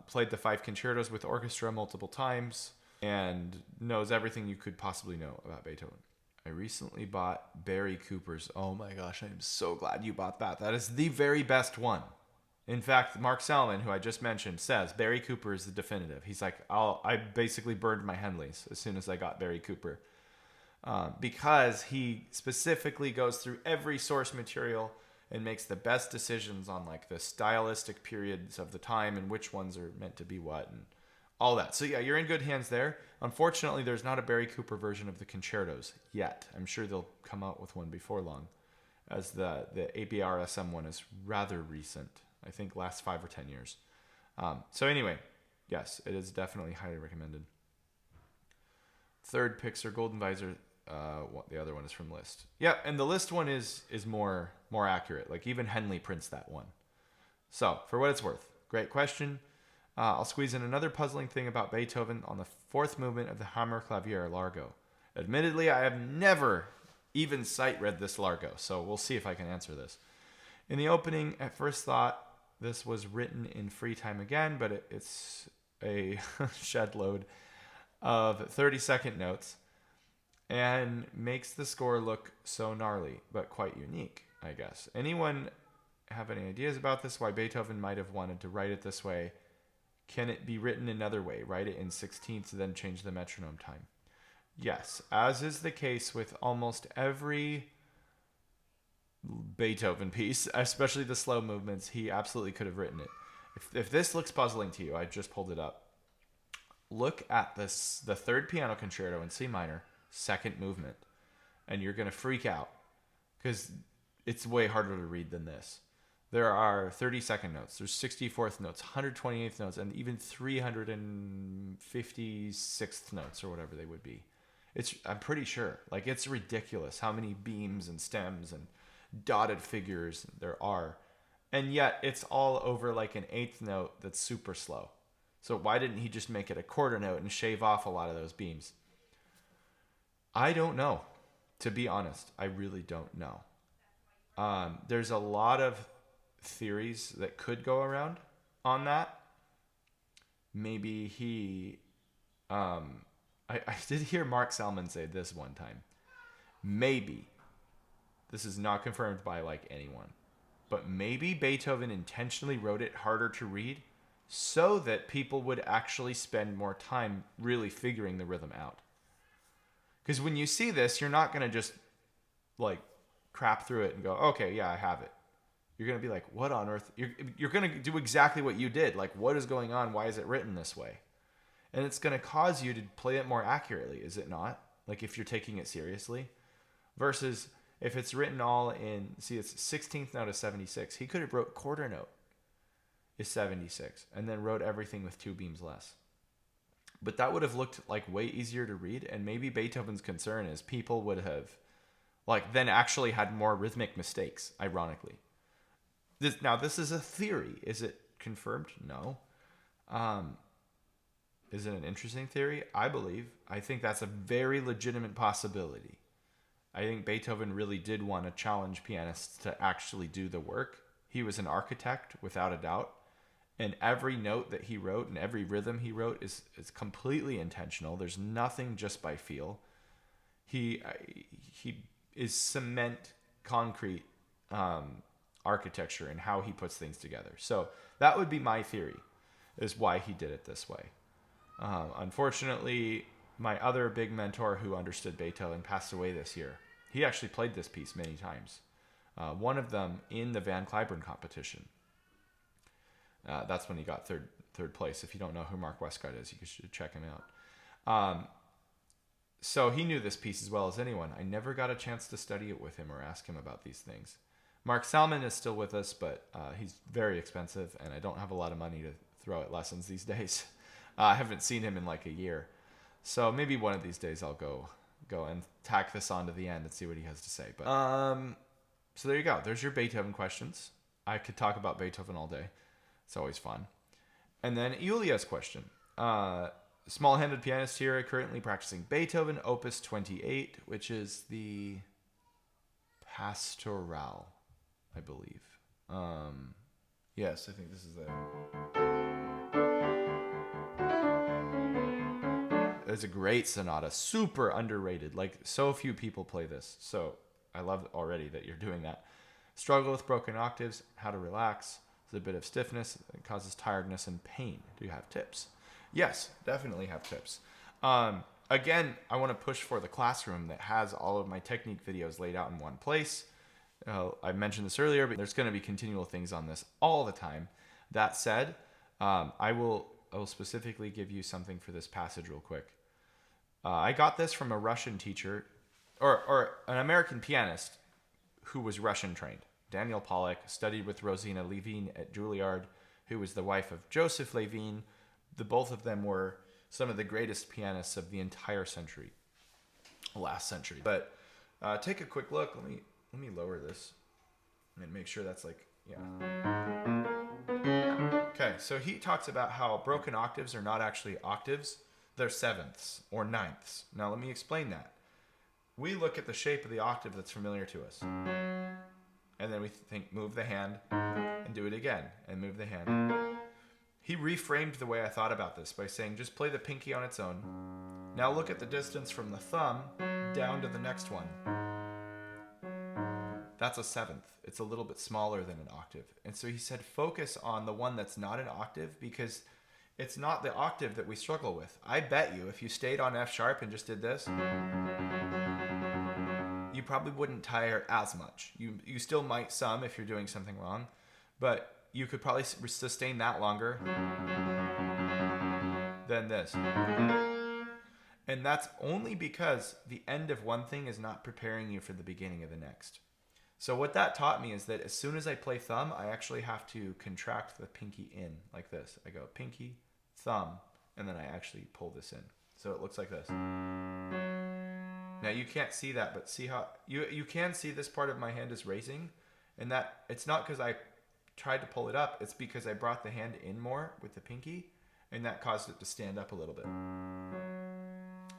played the 5 concertos with orchestra multiple times, and knows everything you could possibly know about Beethoven. I recently bought Barry Cooper's. Oh my gosh, I am so glad you bought that. That is the very best one. In fact, Mark Salman, who I just mentioned, says Barry Cooper is the definitive. He's like, I basically burned my Henleys as soon as I got Barry Cooper. Because he specifically goes through every source material and makes the best decisions on like the stylistic periods of the time and which ones are meant to be what and all that. So yeah, you're in good hands there. Unfortunately, there's not a Barry Cooper version of the concertos yet. I'm sure they'll come out with one before long, as the ABRSM one is rather recent. I think last 5 or 10 years. So anyway, yes, it is definitely highly recommended. Third picks are Golden Visor. The other one is from Liszt. Yeah, and the Liszt one is more accurate. Like even Henley prints that one. So for what it's worth, great question. I'll squeeze in another puzzling thing about Beethoven on the 4th movement of the Hammerklavier Largo. Admittedly, I have never even sight read this Largo, so we'll see if I can answer this. In the opening, at first thought, this was written in free time again, but it's a shed load of 30-second notes and makes the score look so gnarly, but quite unique, I guess. Anyone have any ideas about this? Why Beethoven might have wanted to write it this way? Can it be written another way? Write it in 16ths, then change the metronome time. Yes, as is the case with almost every Beethoven piece, especially the slow movements, he absolutely could have written it. If this looks puzzling to you, I just pulled it up. Look at this, the third piano concerto in C minor, second movement, and you're going to freak out because it's way harder to read than this. There are 32nd notes, there's 64th notes, 128th notes, and even 356th notes or whatever they would be. I'm pretty sure. Like, it's ridiculous how many beams and stems and dotted figures there are. And yet it's all over like an eighth note that's super slow. So why didn't he just make it a quarter note and shave off a lot of those beams? I don't know. To be honest, I really don't know. There's a lot of theories that could go around on that. Maybe he... I did hear Mark Salman say this one time. Maybe, this is not confirmed by like anyone, but maybe Beethoven intentionally wrote it harder to read so that people would actually spend more time really figuring the rhythm out. Because when you see this, you're not going to just like crap through it and go, okay, yeah, I have it. You're going to be like, what on earth? You're going to do exactly what you did. Like, what is going on? Why is it written this way? And it's going to cause you to play it more accurately, is it not? Like if you're taking it seriously. Versus if it's written all in, see, it's 16th note is 76. He could have wrote quarter note is 76 and then wrote everything with two beams less. But that would have looked like way easier to read. And maybe Beethoven's concern is people would have like then actually had more rhythmic mistakes, ironically. This is a theory. Is it confirmed? No. Is it an interesting theory? I think that's a very legitimate possibility. I think Beethoven really did want to challenge pianists to actually do the work. He was an architect, without a doubt. And every note that he wrote and every rhythm he wrote is completely intentional. There's nothing just by feel. He is cement, concrete architecture and how he puts things together. So that would be my theory, is why he did it this way. Unfortunately, my other big mentor who understood Beethoven passed away this year. He actually played this piece many times. One of them in the Van Cliburn competition. That's when he got third place. If you don't know who Mark Westcott is, you should check him out. So he knew this piece as well as anyone. I never got a chance to study it with him or ask him about these things. Mark Salman is still with us, but he's very expensive, and I don't have a lot of money to throw at lessons these days. I haven't seen him in like a year. So maybe one of these days I'll go and tack this on to the end and see what he has to say. But so there you go. There's your Beethoven questions. I could talk about Beethoven all day. It's always fun. And then Yulia's question. Small-handed pianist here, currently practicing Beethoven, Opus 28, which is the Pastoral, I believe. Yes, I think this is it. It's a great sonata, super underrated. Like, so few people play this. So I love already that you're doing that. Struggle with broken octaves, how to relax. There's a bit of stiffness. It causes tiredness and pain. Do you have tips? Yes, definitely have tips. Again, I want to push for the classroom that has all of my technique videos laid out in one place. I mentioned this earlier, but there's going to be continual things on this all the time. That said, I will specifically give you something for this passage real quick. I got this from a Russian teacher, or an American pianist who was Russian trained. Daniel Pollack studied with Rosina Levine at Juilliard, who was the wife of Joseph Levine. The both of them were some of the greatest pianists of the entire century, last century. But take a quick look. Let me lower this and make sure that's like, yeah. Okay, so he talks about how broken octaves are not actually octaves. They're sevenths or ninths. Now let me explain that. We look at the shape of the octave that's familiar to us. And then we think, move the hand and do it again and move the hand. He reframed the way I thought about this by saying, just play the pinky on its own. Now look at the distance from the thumb down to the next one. That's a seventh. that's a little bit smaller than an octave. And so he said, focus on the one that's not an octave, because it's not the octave that we struggle with. I bet you if you stayed on F sharp and just did this, you probably wouldn't tire as much. You still might some if you're doing something wrong, but you could probably sustain that longer than this. And that's only because the end of one thing is not preparing you for the beginning of the next. So what that taught me is that as soon as I play thumb, I actually have to contract the pinky in like this. I go pinky, thumb, and then I actually pull this in. So it looks like this. Now you can't see that, but see how you can see this part of my hand is raising, and that it's not because I tried to pull it up, it's because I brought the hand in more with the pinky, and that caused it to stand up a little bit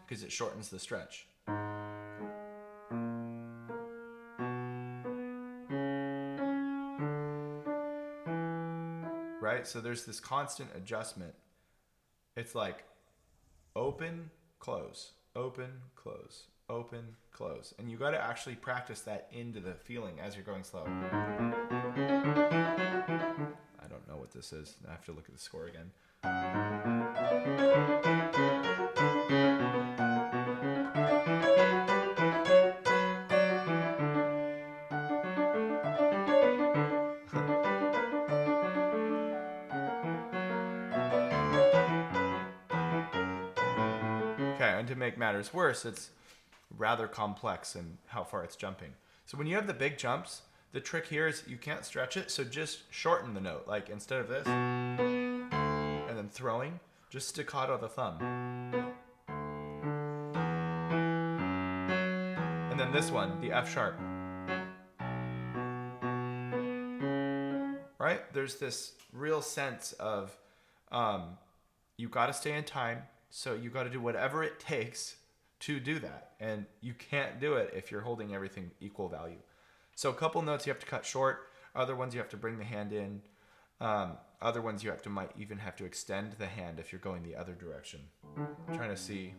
because it shortens the stretch. Right? So there's this constant adjustment. It's like open, close, open, close, open, close. And you got to actually practice that into the feeling as you're going slow. I don't know what this is. I have to look at the score again. Okay, and to make matters worse, it's rather complex in how far it's jumping. So when you have the big jumps, the trick here is you can't stretch it, so just shorten the note. Like instead of this, and then throwing, just staccato the thumb. And then this one, the F sharp. Right? There's this real sense of you got to stay in time, so you got to do whatever it takes to do that. And you can't do it if you're holding everything equal value. So a couple notes you have to cut short. Other ones you have to bring the hand in. Other ones you might even have to extend the hand if you're going the other direction. I'm trying to see.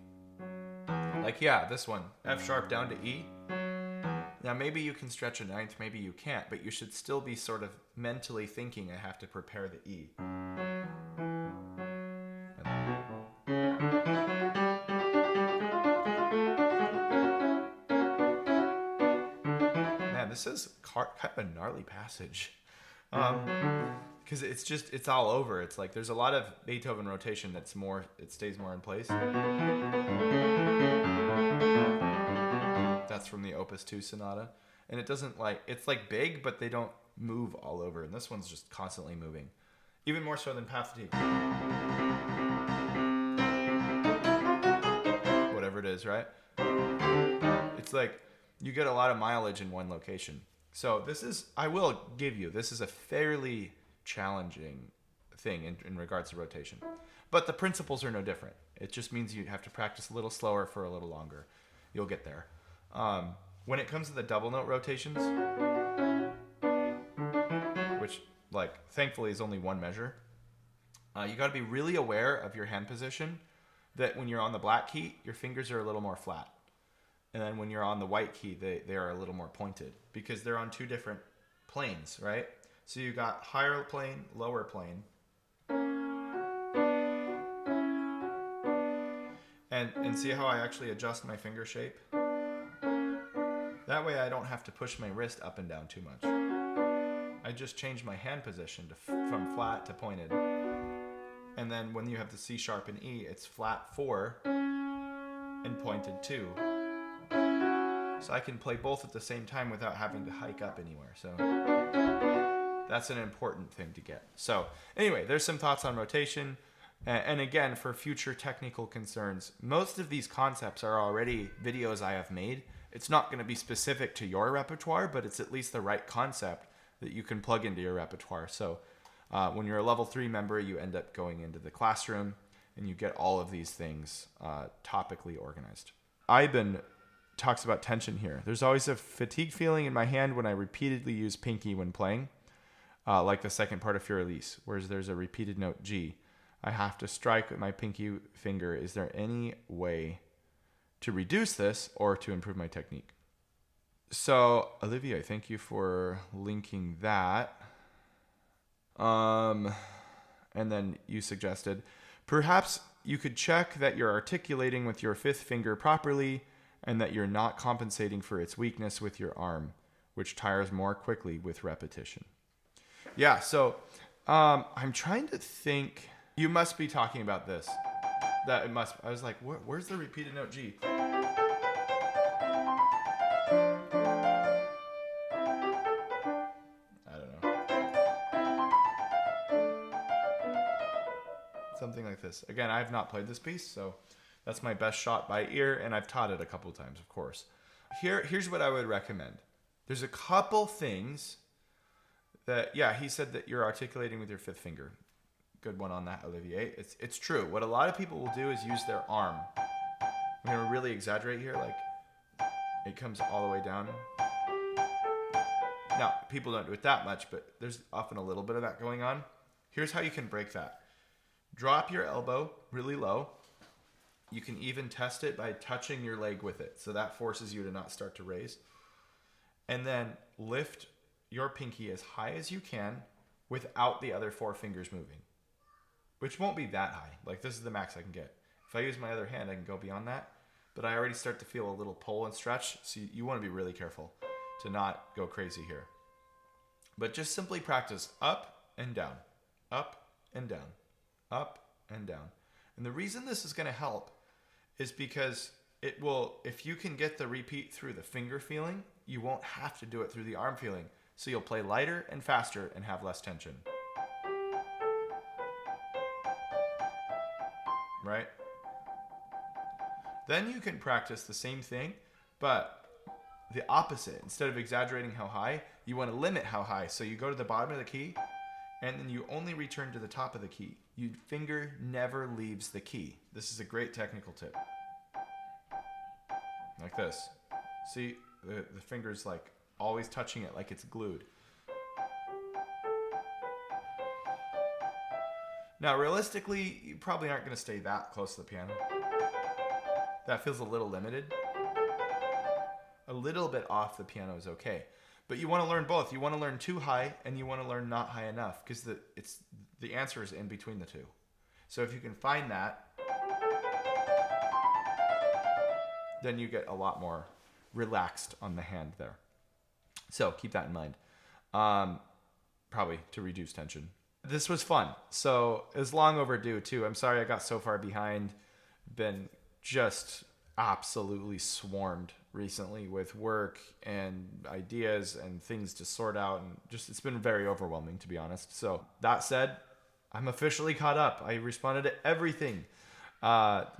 Like, yeah, this one. F sharp down to E. Now maybe you can stretch a ninth, maybe you can't, but you should still be sort of mentally thinking I have to prepare the E. This is kind of a gnarly passage because it's all over. It's like there's a lot of Beethoven rotation it stays more in place. That's from the Opus 2 Sonata, and it doesn't it's like big, but they don't move all over, and this one's just constantly moving, even more so than Petit. Whatever it is, right? It's like you get a lot of mileage in one location. So I will give you, this is a fairly challenging thing in regards to rotation. But the principles are no different. It just means you have to practice a little slower for a little longer. You'll get there. When it comes to the double note rotations, which thankfully is only one measure, you got to be really aware of your hand position, that when you're on the black key, your fingers are a little more flat. And then when you're on the white key, they are a little more pointed because they're on two different planes, right? So you got higher plane, lower plane. And see how I actually adjust my finger shape? That way I don't have to push my wrist up and down too much. I just change my hand position from flat to pointed. And then when you have the C sharp and E, it's flat 4 and pointed 2. So I can play both at the same time without having to hike up anywhere. So that's an important thing to get. So anyway, there's some thoughts on rotation. And again, for future technical concerns, most of these concepts are already videos I have made. It's not going to be specific to your repertoire, but it's at least the right concept that you can plug into your repertoire. So when you're a level 3 member, you end up going into the classroom and you get all of these things topically organized. Iben talks about tension here. There's always a fatigue feeling in my hand when I repeatedly use pinky when playing, like the second part of Fiorelise, whereas there's a repeated note G. I have to strike with my pinky finger. Is there any way to reduce this or to improve my technique? So, Olivier, thank you for linking that. And then you suggested, perhaps you could check that you're articulating with your fifth finger properly and that you're not compensating for its weakness with your arm, which tires more quickly with repetition. Yeah, so I'm trying to think. You must be talking about this. I was like, where's the repeated note G? I don't know. Something like this. Again, I have not played this piece, so that's my best shot by ear, and I've taught it a couple of times, of course. Here's what I would recommend. There's a couple things that, yeah, he said that you're articulating with your fifth finger. Good one on that, Olivier. It's true. What a lot of people will do is use their arm. I'm going to really exaggerate here, like it comes all the way down. Now, people don't do it that much, but there's often a little bit of that going on. Here's how you can break that. Drop your elbow really low. You can even test it by touching your leg with it. So that forces you to not start to raise. And then lift your pinky as high as you can without the other four fingers moving, which won't be that high. Like, this is the max I can get. If I use my other hand, I can go beyond that. But I already start to feel a little pull and stretch. So you want to be really careful to not go crazy here. But just simply practice up and down, up and down, up and down. And the reason this is going to help is because it will, if you can get the repeat through the finger feeling, you won't have to do it through the arm feeling. So you'll play lighter and faster and have less tension. Right? Then you can practice the same thing, but the opposite. Instead of exaggerating how high, you want to limit how high. So you go to the bottom of the key, and then you only return to the top of the key. Your finger never leaves the key. This is a great technical tip. Like this. See, the finger's like always touching it like it's glued. Now, realistically, you probably aren't going to stay that close to the piano. That feels a little limited. A little bit off the piano is okay. But you want to learn both. You want to learn too high and you want to learn not high enough, because the answer is in between the two. So if you can find that, then you get a lot more relaxed on the hand there. So keep that in mind. Probably to reduce tension. This was fun. So it was long overdue too. I'm sorry I got so far behind. Been just absolutely swarmed recently with work and ideas and things to sort out, and just it's been very overwhelming, to be honest. So that said, I'm officially caught up. I responded to everything,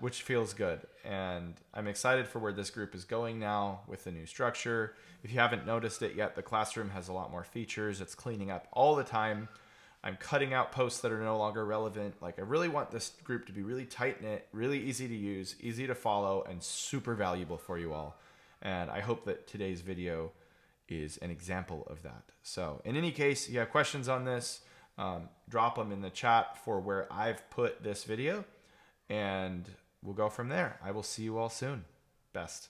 which feels good, and I'm excited for where this group is going now with the new structure. If you haven't noticed it yet, the classroom has a lot more features. It's cleaning up all the time. I'm cutting out posts that are no longer relevant. Like, I really want this group to be really tight-knit, really easy to use, easy to follow, and super valuable for you all. And I hope that today's video is an example of that. So in any case, if you have questions on this, drop them in the chat for where I've put this video, and we'll go from there. I will see you all soon. Best.